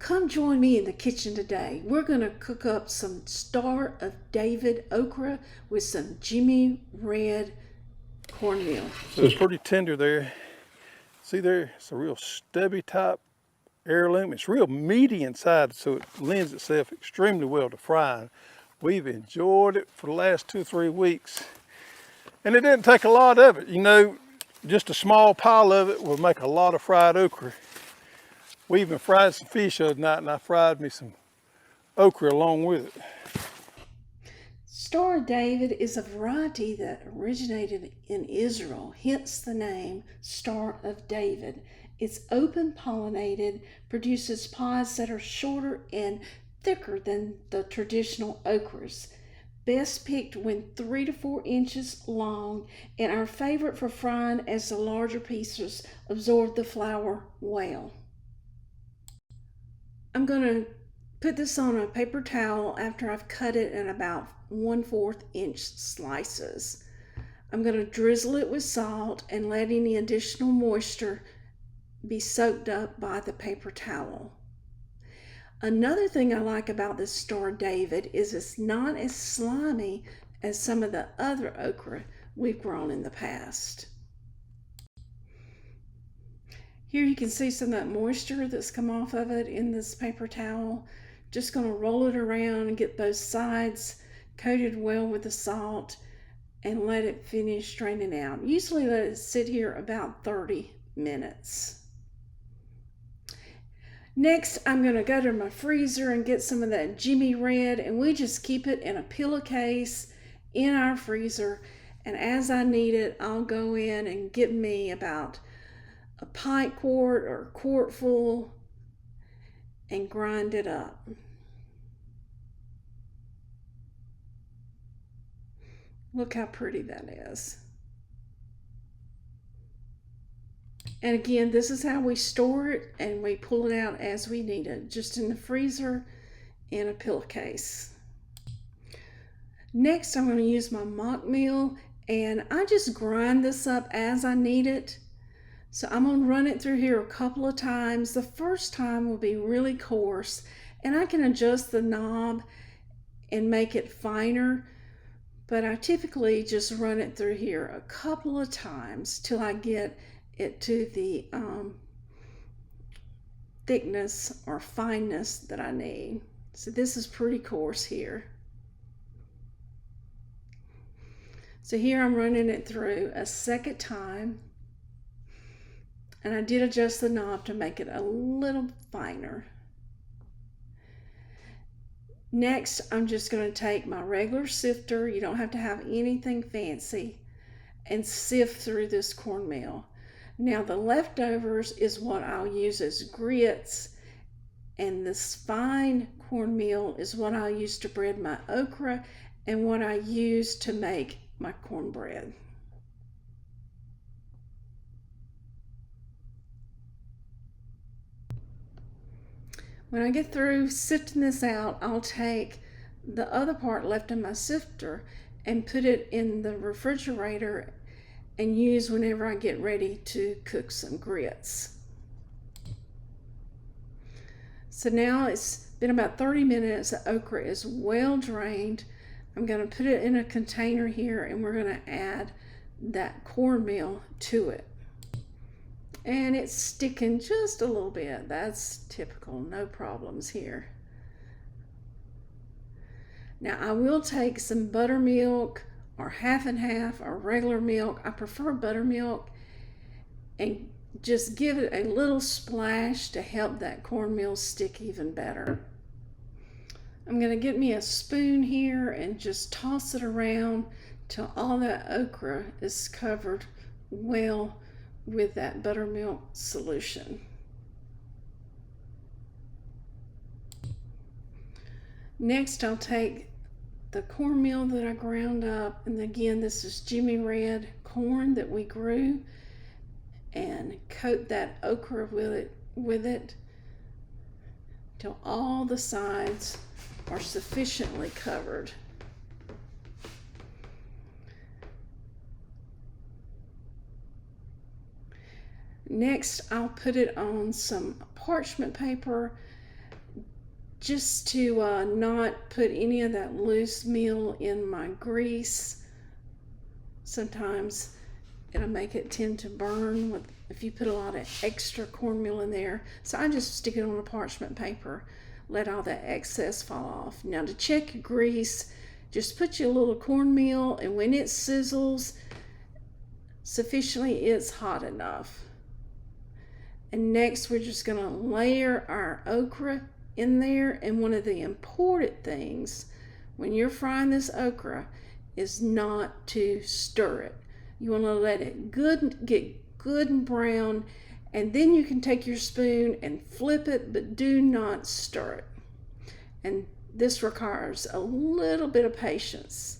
Come join me in the kitchen today. We're going to cook up some Star of David okra with some Jimmy red cornmeal. So it's pretty tender there. See there, it's a real stubby type heirloom. It's real meaty inside, so it lends itself extremely well to frying. We've enjoyed it for the last 2 or 3 weeks. And it didn't take a lot of it. You know, just a small pile of it will make a lot of fried okra. We even fried some fish the other night, and I fried me some okra along with it. Star of David is a variety that originated in Israel, hence the name Star of David. It's open pollinated, produces pods that are shorter and thicker than the traditional okras. Best picked when 3 to 4 inches long, and our favorite for frying as the larger pieces absorb the flour well. I'm going to put this on a paper towel after I've cut it in about 1/4 inch slices. I'm going to drizzle it with salt and let any additional moisture be soaked up by the paper towel. Another thing I like about this Star David is it's not as slimy as some of the other okra we've grown in the past. Here you can see some of that moisture that's come off of it in this paper towel. Just going to roll it around and get both sides coated well with the salt and let it finish draining out. Usually let it sit here about 30 minutes. Next, I'm going to go to my freezer and get some of that Jimmy Red, and we just keep it in a pillowcase in our freezer. And as I need it, I'll go in and get me about a pint quart or a quart full and grind it up. Look how pretty that is. And again, this is how we store it, and we pull it out as we need it, just in the freezer in a pillowcase. Next, I'm going to use my mock meal, and I just grind this up as I need it. So I'm going to run it through here a couple of times. The first time will be really coarse, and I can adjust the knob and make it finer, but I typically just run it through here a couple of times till I get it to the thickness or fineness that I need. So this is pretty coarse here. So here I'm running it through a second time, and I did adjust the knob to make it a little finer. Next, I'm just going to take my regular sifter, you don't have to have anything fancy, and sift through this cornmeal. Now the leftovers is what I'll use as grits, and this fine cornmeal is what I'll use to bread my okra and what I use to make my cornbread. When I get through sifting this out, I'll take the other part left in my sifter and put it in the refrigerator and use whenever I get ready to cook some grits. So now it's been about 30 minutes. The okra is well drained. I'm going to put it in a container here, and we're going to add that cornmeal to it. And it's sticking just a little bit. That's typical, no problems here. Now I will take some buttermilk or half and half or regular milk. I prefer buttermilk, and just give it a little splash to help that cornmeal stick even better. I'm going to get me a spoon here and just toss it around till all that okra is covered well with that buttermilk solution. Next, I'll take the cornmeal that I ground up, and again, this is Jimmy Red corn that we grew, and coat that okra with it till all the sides are sufficiently covered. Next, I'll put it on some parchment paper just to not put any of that loose meal in my grease. Sometimes it'll make it tend to burn if you put a lot of extra cornmeal in there. So I just stick it on a parchment paper, let all that excess fall off. Now to check your grease, just put you a little cornmeal, and when it sizzles sufficiently, it's hot enough. And next we're just gonna layer our okra in there. And one of the important things when you're frying this okra is not to stir it. You want to let it get good and brown, and then you can take your spoon and flip it, but do not stir it. And this requires a little bit of patience.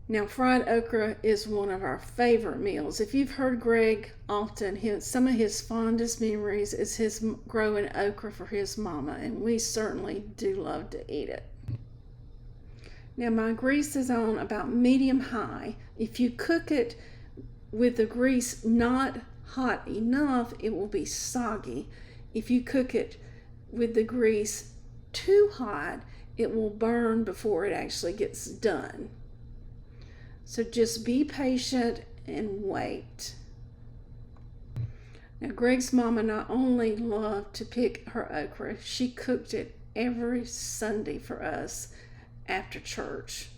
Now, fried okra is one of our favorite meals. If you've heard Greg often, some of his fondest memories is his growing okra for his mama, and we certainly do love to eat it. Now my grease is on about medium high. If you cook it with the grease not hot enough, it will be soggy. If you cook it with the grease too hot, it will burn before it actually gets done. So just be patient and wait. Now Greg's mama not only loved to pick her okra, she cooked it every Sunday for us after church.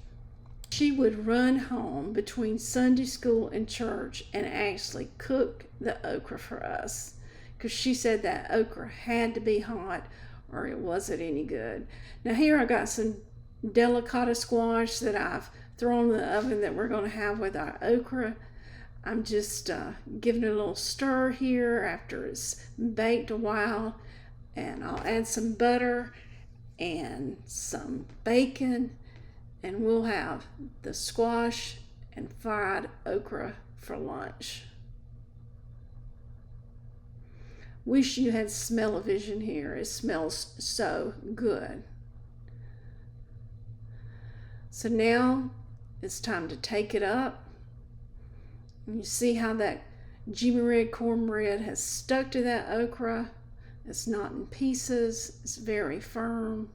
She would run home between Sunday school and church and actually cook the okra for us, because she said that okra had to be hot or it wasn't any good. Now here I got some delicata squash that I've thrown in the oven that we're going to have with our okra. I'm just giving it a little stir here after it's baked a while, and I'll add some butter and some bacon, and we'll have the squash and fried okra for lunch. Wish you had smell-o-vision here. It smells so good. So now it's time to take it up. And you see how that Jimmy Red cornbread has stuck to that okra. It's not in pieces. It's very firm.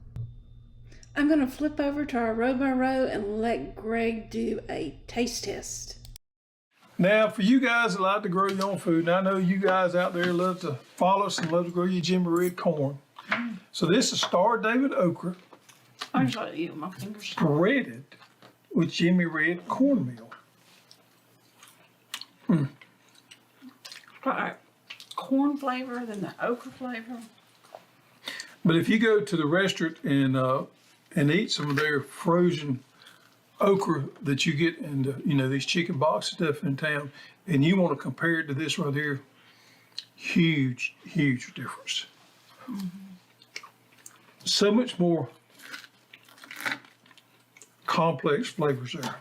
I'm going to flip over to our row by row and let Greg do a taste test. Now, for you guys that like to grow your own food, and I know you guys out there love to follow us and love to grow your Jimmy Red corn. So this is Star David okra. I just like to eat with my fingers. Breaded with Jimmy Red cornmeal. Got corn flavor than the okra flavor. But if you go to the restaurant and eat some of their frozen okra that you get in the, these chicken box stuff in town, and you want to compare it to this right here, huge difference. So much more complex flavors there.